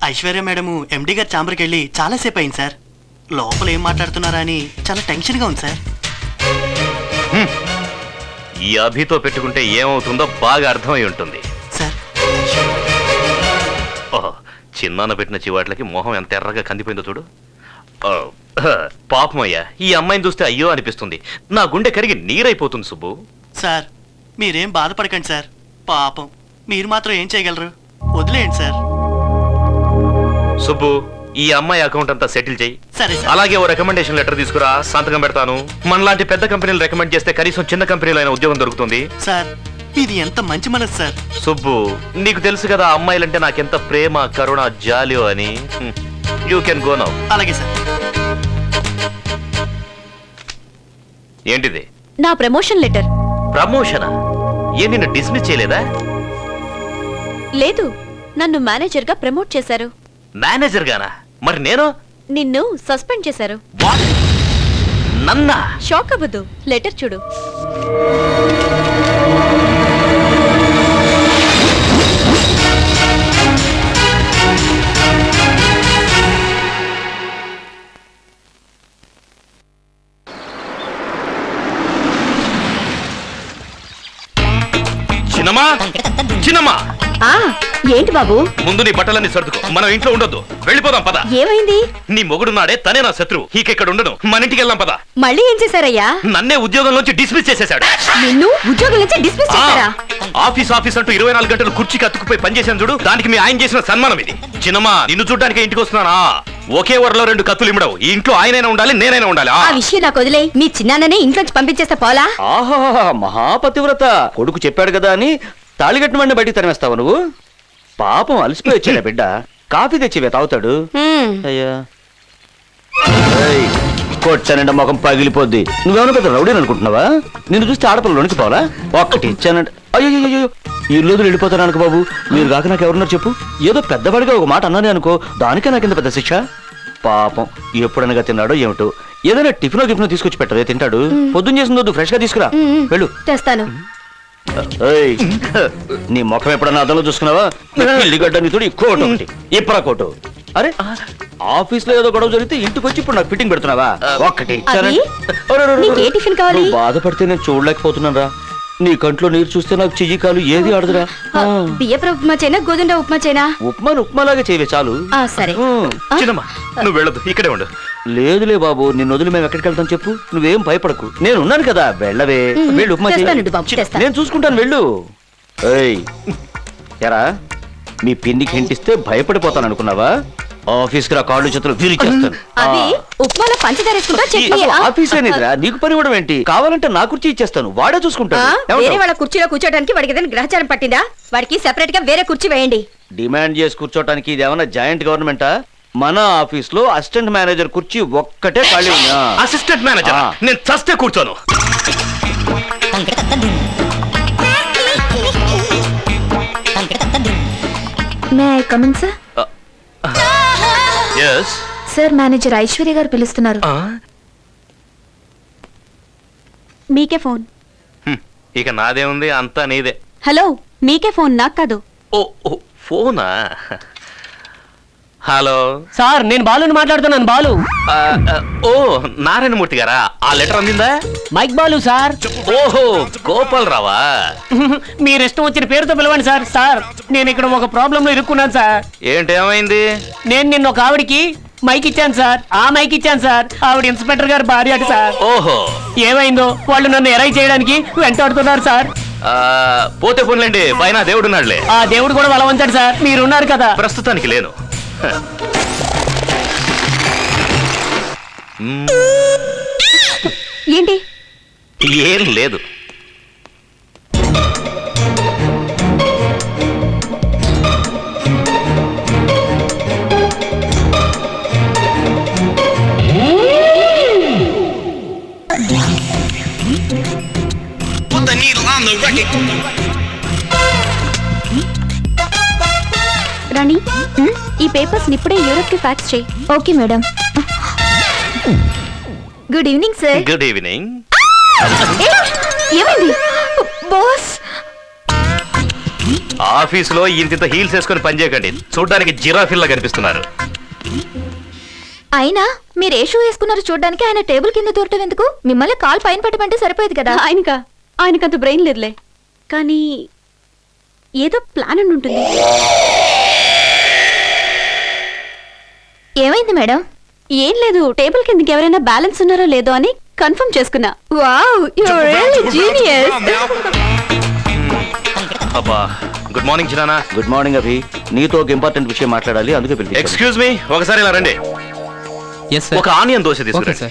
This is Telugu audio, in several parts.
ఐశ్వర్య మేడము ఎండి గారి ఛాంబర్కి వెళ్ళి చాలాసేపు అయింది సార్. లోపల ఏం మాట్లాడుతున్నారా అని చాలా టెన్షన్గా ఉంది సార్. ఈ అభితో పెట్టుకుంటే ఏమవుతుందో బాగా అర్థమై ఉంటుంది సార్. ఓహో, చిన్నాన్న పెట్టిన చివాట్లకి మొహం ఎంత ఎర్రగా కందిపోయిందో చూడు. పాపమయ్యా, ఈ అమ్మాయిని చూస్తే అయ్యో అనిపిస్తుంది. నా గుండె కరిగి నీరైపోతుంది సుబ్బు. సార్ మీరేం బాధపడకండి సార్. పాపం మీరు మాత్రం ఏం చేయగలరు, వదిలేయండి సార్. సుబ్బు, ఈ అమ్మాయి అకౌంట్ అంతా సెటిల్ చేయి. సరే సార్. అలాగే ఓ రికమెండేషన్ లెటర్ తీసుకురా, సంతకం పెడతాను. మనలాంటి పెద్ద కంపెనీలు రికమెండ్ చేస్తే కనీసం చిన్న కంపెనీలో అయినా ఉద్యోగం దొరుకుతుంది. సార్ ఇది ఎంత మంచి మనసు సార్. సుబ్బు, నీకు తెలుసు కదా అమ్మాయిలంటే నాకెంత ప్రేమ, కరుణ, జాలియో అని. You can go now. అలాగే సార్. ఏంటిది? నా ప్రమోషన్ లెటర్. ప్రమోషనా? ఏ నిన్ను డిస్మిస్ చేయలేదా? లేదు, నన్ను మేనేజర్ గా ప్రమోట్ చేశారు. మేనేజర్ గానా? మరి నేను? నిన్ను సస్పెండ్ చేశారు. నన్నా? షాక్ అవ్వద్దు, లెటర్ చూడు. చిన్నమ్మా, చిన్నమ్మా, ఏంటి బాబు? ముందు నీ బట్టలన్నీ సర్దుకో. మనం ఇంట్లో ఉండొద్దు, వెళ్ళిపోదాం పద. ఏమైంది? నీ మొగుడున్నాడే, తనే నా శత్రువు. ఇక్కడ ఉండను, మన ఇంటికి వెళ్దాం పద. మళ్ళీ ఏం చేశారయ్యా? నన్నే ఉద్యోగంలోంచి డిస్మిస్ చేసేశాడు. నిన్ను ఉద్యోగం నుంచి డిస్మిస్ చేశారా? ఆఫీస్ అంటూ 24 గంటలు కుర్చీకి అతుక్కుపోయి పనిచేశాను చూడు, దానికి మీ ఆయన చేసిన సన్మానం ఇది. చిన్నమ్మా, నిన్ను చూడడానికి ఇంటికి వస్తున్నానా? ఒకే వరలో 2 కత్తులు ఇమ్మడవు. ఈ ఇంట్లో ఆయనైనా ఉండాలి, నేనైనా ఉండాలి. ఆ విషయం నాకు వదిలే. మీ చిన్నాన్ననే ఇంట్లోంచి పంపించేస్తే పోలా? ఆహా, మహాపతివ్రత. కొడుకు చెప్పాడు కదా అని తాళిగట్టమండి బయటికి తరిమేస్తావు నువ్వు? పాపం అలసిపోయి వచ్చాడా బిడ్డ. కాఫీ తెచ్చివే తాగుతాడు. అయ్యా కొట్టానంటే ముఖం పగిలిపోద్ది. నువ్వేమైనా పెద్ద రౌడీని అనుకుంటున్నావా? నిన్ను చూస్తే ఆడపిల్ల లోనికి పోవాలా? ఒక్కటి ఇచ్చానంటే అయ్యో ఇల్లు వెళ్ళిపోతాను అనుకో బాబు. మీరు కాక నాకు ఎవరున్నారు చెప్పు? ఏదో పెద్దవాడిగా ఒక మాట అన్నానే అనుకో, దానికే నాకింత పెద్ద శిక్ష. పాపం ఎప్పుడనగా తిన్నాడో ఏమిటో. ఏదైనా టిఫినో తీసుకొచ్చి పెట్టవే, తింటాడు. పొద్దున్న చేసిందొద్దు, ఫ్రెష్ గా తీసుకురా. వెళ్ళు. తెస్తాను. నీ ముఖం ఎప్పుడన్నా అర్థంలో చూసుకున్నావా? ఇల్లిగడ్డ నీతుడు కోటు ఒకటి, ఇప్పరా కోటు. అరే ఆఫీస్ లో ఏదో గొడవ జరిగితే ఇంటికి వచ్చి ఇప్పుడు నాకు ఫిట్టింగ్ పెడుతున్నావా? ఒక్కటి బాధపడితే నేను చూడలేకపోతున్నాను రా. నీ కంట్లో నీరు చూస్తే నాకు చెయ్యి కాలు ఏది ఆడదురా. బియ్యపు ఉప్మా చేయనా, గోధుమ ఉప్మా చేయనా? ఉప్మాలాగా చేయవే చాలు. సరే. చిన్నమ్మా, నువ్వు వెళ్ళదు, ఇక్కడే ఉండు. లేదులే బాబు, నిన్ను వదిలి మేము ఎక్కడికి వెళ్తాం చెప్పు? నువ్వేం భయపడకు, నేను ఉన్నాను కదా. వెళ్ళవే, వెళ్ళు. ఉప్మా నేను చూసుకుంటాను, వెళ్ళు. ఎరా, మీ పిన్నికి హింటిస్తే భయపడిపోతాను అనుకున్నావా? ఆఫీస్ కి రా, కాళ్ళు చేతులు విరిచేస్తాను. ఆఫీస్ ఏనిదిరా, నీకు పని ఇవ్వడం ఏంటి? కావాలంటే నా కుర్చీ ఇచ్చేస్తాను, వాడే చూసుకుంటాను. వేరే వాళ్ళ కుర్చీలో కూర్చోడానికి వాడికి ఏదైనా గ్రహచారం పట్టిందా? వాడికి సెపరేట్ గా వేరే కుర్చీ వేయండి. డిమాండ్ చేసి కూర్చోటానికి ఇది ఏమన్నా జాయింట్ గవర్నమెంటా? మన ఆఫీస్ లో అసిస్టెంట్ మేనేజర్ కుర్చీ ఒక్కటే ఖాళీ ఉందా? Assistant manager? నేను చస్తే కూర్చోను. May I come in sir? yes sir, manager Aishwarya గారు పిలుస్తున్నారు. మీకే ఫోన్. ఇక నాదే ఉంది, అంతా నీదే. హలో, మీకే ఫోన్, నాకు కాదు. ఓ ఫోనా? హలో సార్, నేను బాలుని మాట్లాడుతున్నాను. బాలు. ఓ నారాయణమూర్తి గారా? ఆ లెటర్ అందిందా? Mike Balu sir. ఓహో, గోపాల్ రావా? మీరు ఇష్టం వచ్చిన పేరుతో పిలవండి సార్. సార్, నేను ఇక్కడ ఒక ప్రాబ్లం లో ఇరుక్కున్నాను సార్. ఏంటేమైంది? నేను నిన్న ఒక ఆవిడికి మైక్ ఇచ్చాను సార్. ఆ మైక్ ఇచ్చాను సార్. ఆవిడ ఇన్స్పెక్టర్ గారు భార్య అట సార్. ఓహో, ఏమైందో? వాళ్ళు నన్ను ఎరైజ్ చేయడానికి వెంటాడుతున్నారు సార్. పోతే పోన్లేండి, పైన దేవుడున్నాడులే. ఆ దేవుడు కూడా బలవంతాడు సార్. మీరున్నారు కదా. ప్రస్తుతానికి లేను. ఏంటి? ఏం లేదు. రాణి, ఈ పేపర్స్ ఇప్పుడే యూరోప్ కి ఫ్యాక్స్ చేయి. Okay madam. Good evening sir. Good evening. ఏమైంది బాస్? ఆఫీసులో ఇంత హీల్స్ వేసుకొని పనిచేయకండి, చూడడానికి జిరాఫిల్లా కనిపిస్తున్నారు. అయినా మీరు ఏ షూ వేసుకున్నారు చూడడానికి, ఆయన టేబుల్ కింద దూరటం ఎందుకు? మిమ్మల్ని కాల్ పైన పెట్టమంటే సరిపోయేది కదా. ఆయనకంత బ్రెయిన్ లేదులే, కానీ ఏదో ప్లాన్ అని ఉంటుంది. ఏమైంది మేడం? ఏం లేదు, టేబుల్ కిందకి ఎవరైనా బ్యాలెన్స్ ఉన్నారో లేదో అని కన్ఫర్మ్ చేసుకున్నా. Wow, you are really genius. అబ్బా, good morning Chirana. Good morning Abhi, నీతో ఒక ఇంపార్టెంట్ విషయం మాట్లాడాలి, అందుకే పిలిచి. ఎక్స్క్యూజ్ మీ, ఒకసారి ఇలా రండి. ఒక ఆనియన్ దోశ తీసుకురండి.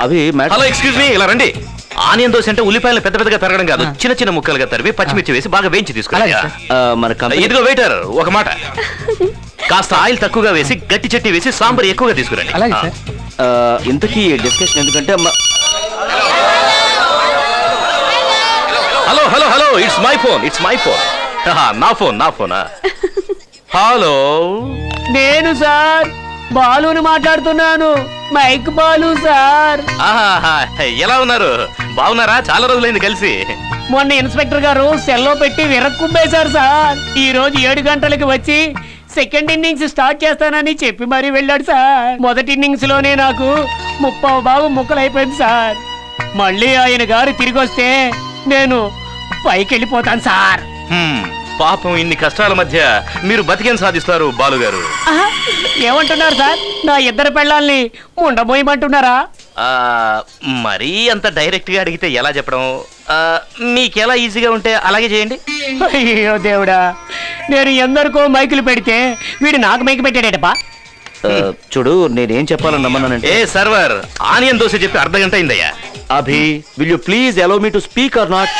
అభి మేడం. హలో, ఎక్స్క్యూజ్ మీ, ఇలా రండి. ఆనియన్ దోశ అంటే ఉల్లిపాయలు పెద్ద పెద్దగా తరగడం కాదు, చిన్న చిన్న ముక్కలుగా తరివి పచ్చిమిర్చి వేసి బాగా వేయించి తీసుకురండి. మన కంపెనీ. ఇదిగో వెయిటర్, ఒక మాట, కాస్త ఆయిల్ తక్కువగా వేసి గట్టి చట్నీ వేసి సాంబార్ ఎక్కువగా తీసుకురండి. ఇంతకీ డిస్కషన్ ఎందుకంటే hello hello hello, it's my phone, it's my phone. నా ఫోన్, నా ఫోనా? హలో, నేను సార్ బాలుని మాట్లాడుతున్నాను. Mike Balu sir. ఆహా, ఎలా ఉన్నారు? బాగున్నారా? చాలా రోజులైంది కలిసి. మొన్న ఇన్స్పెక్టర్ గారు సెల్లో పెట్టి విరక్కుబ్బేశారు సార్. ఈ రోజు 7 గంటలకి వచ్చి సెకండ్ ఇన్నింగ్స్ స్టార్ట్ చేస్తానని చెప్పి మరీ వెళ్ళాడు సార్. మొదటి ఇన్నింగ్స్ లోనే నాకు 30 భాగం ముక్కలైపోయింది సార్. మళ్ళీ ఆయన గారు తిరిగి వస్తే నేను పైకి వెళ్ళిపోతాను సార్. పాపం, ఇన్ని కష్టాల మధ్య మీరు బతికేం సాధిస్తారు బాలుగారు? ఆహా, ఏమంటున్నారు సార్? నా ఇద్దరు పెళ్ళాల్ని ఉండబోయమంటున్నారా? మరీ అంత డైరెక్ట్ గా అడిగితే ఎలా చెప్పడం? మీకెలా ఈజీగా ఉంటే అలాగే చేయండి. అయ్యో దేవుడా, నేను ఎందరికో మైకులు పెడితే వీడు నాకు మైకు పెట్టాడేటప్పా. చూడు, నేనేం చెప్పాలని రమ్మన్నానంటే. ఏ సర్వర్, ఆనియన్ దోశ చెప్పి అర్ధగంట అయిందయ్యా. Abhi, will you please allow me to speak or not?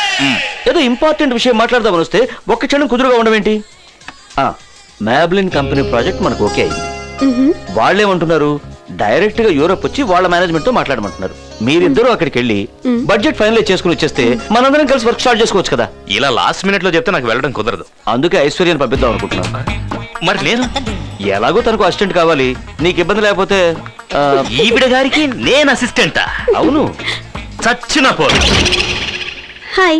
ఏదో ఇంపార్టెంట్ విషయం మాట్లాడదామని వస్తే ఒక్క క్షణం కుదురుగా ఉండవేంటి? మ్యాబ్లిన్ కంపెనీ ప్రాజెక్ట్ మనకు ఓకే అయింది. వాళ్ళేమంటున్నారు, డైరెక్ట్ గా యూరోప్ వచ్చి వాళ్ళ మేనేజ్మెంట్ తో మాట్లాడమంటున్నారు. మీరిద్దరూ అక్కడికి వెళ్ళి బడ్జెట్ ఫైనలైజ్ చేసుకుని వచ్చేస్తే మనందరం కలిసి వర్క్ స్టార్ట్ చేసుకోవచ్చు కదా. ఇలా లాస్ట్ మినిట్ లో చెప్తే నాకు వెళ్ళడం కుదరదు. అందుకే ఐశ్వర్యాన్ని పంపిద్దాం అనుకుంటున్నాను. మరి నేను ఎలాగో తనకు అసిస్టెంట్ కావాలి, నీకు ఇబ్బంది లేకపోతే. ఈవిడ గారికి నేను అసిస్టెంటా? అవును, చచ్చిన పోదు. హాయ్.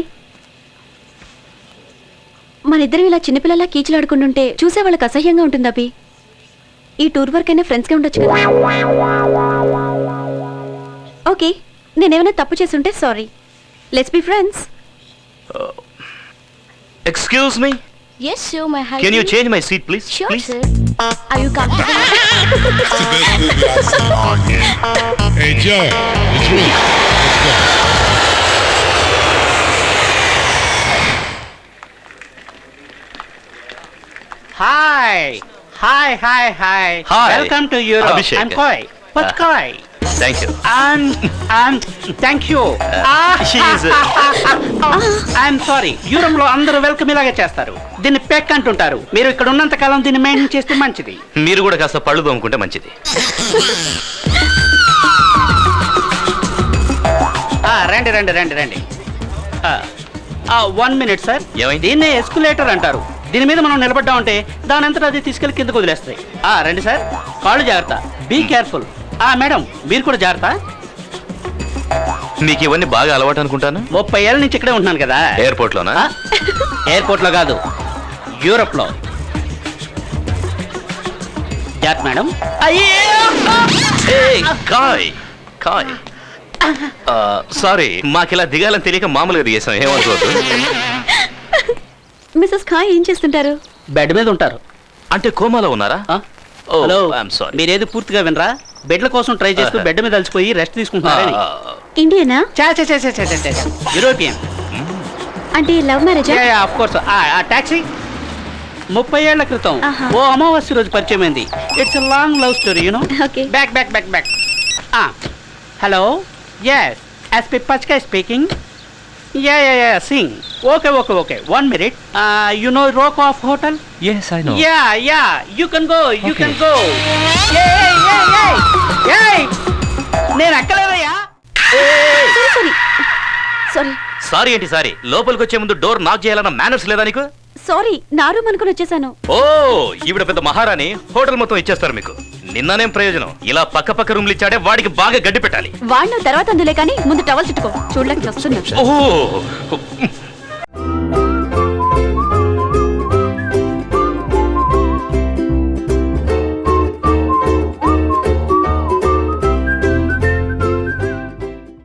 మనిద్దరం ఇలా చిన్నపిల్లలా కీచులాడుకుంటుంటే చూసే వాళ్ళకి అసహ్యంగా ఉంటుంది అభి. ఈ టూర్ వర్క్ అయినా ఫ్రెండ్స్గా ఉండొచ్చు కదా. ఓకే, నేనేమైనా తప్పు చేసుంటే sorry. Let's be friends. Excuse me, Yes, sure, my husband. Can you change my seat please? Sure, please. sir. Are you comfortable? Hey Joe, it's me. Let's go. Hi hi hi hi. Hi. Welcome to Europe. Abhishek. I'm Koi. What's Koi? Thank you. Thank you. I'm sorry. Europe లో అందరూ వెల్కమ్ ఇలాగే చేస్తారు. దీన్ని పెక్ అంటుంటారు. మీరు ఇక్కడ ఉన్నంత కాలం దీన్ని మెయింటైన్ చేస్తే మంచిది. మీరు కూడా కాస్త పళ్ళు తోముకుంటే మంచిది. రండి రండి రండి రండి. 1 minute సార్. ఏమైంది? దీన్నే ఎస్కులేటర్ అంటారు. దీని మీద మనం నిలబడ్డామంటే దాని అంతటా అది తీసుకెళ్లి కిందకు వదిలేస్తాయి. రండి సార్, కాళ్ళు జాగ్రత్త. Be careful. మేడం, మీరు కూడా జాగ్రత్త. మీకు ఇవన్నీ బాగా అలవాటు అనుకుంటాను. 30 ఏళ్ళ నుంచి ఇక్కడే ఉంటున్నాను కదా. ఎయిర్పోర్ట్ లోనా? ఎయిర్పోర్ట్ లో కాదు, యూరోప్ లో. జాగ్రత్త మేడం. సారీ, మాకిలా దిగాలని తెలియక మామూలుగా దిగేసాం, ఏమనుకోవద్దు. మిస్సెస్ ఖాయ్ ఏం చేస్తుంటారు? బెడ్ మీద ఉంటారు. అంటే కోమాలో ఉన్నారా? Hello, I'm sorry. మీరేది పూర్తిగా వినరా? బెడ్ల కోసం ట్రై చేస్తూ బెడ్ మీద అలసిపోయి రెస్ట్ తీసుకుంటున్నారని. ఇండియనా? యూరోపియన్. అంటే లవ్ మ్యారేజా? Of course. టాక్సీ 30 ఏళ్ల క్రితం ఓ అమావాస్య రోజు పరిచయం అయింది. It's long love story, you know. Okay. Back back back back. Hello, yes, SP Pachka speaking. Yeah, sing. Okay. 1 minute. You know Rokoff Hotel? Yes, I know. Yeah, you can go. Hey! నేను ఎక్కలేదయ్యా. సారీ. సారీ ఏంటి సారీ? లోపలికి వచ్చే ముందు డోర్ నాక్ చేయాలన్న మేనర్స్ లేదా నీకు? సారీ, నా రూమ్ అనుకుని వచ్చేసాను. ఓ, ఈవిడ పెద్ద మహారాణి, హోటల్ మొత్తం ఇచ్చేస్తారు మీకు. నిన్ననేం ప్రయోజనం? ఇలా పక్క రూమ్లు ఇచ్చాడే, వాడికి బాగా గడ్డి పెట్టాలి. వాడిన తర్వాత అందులే కానీ ముందు టవల్ చుట్టుకో. చూడలేక వస్తున్నా. ఓ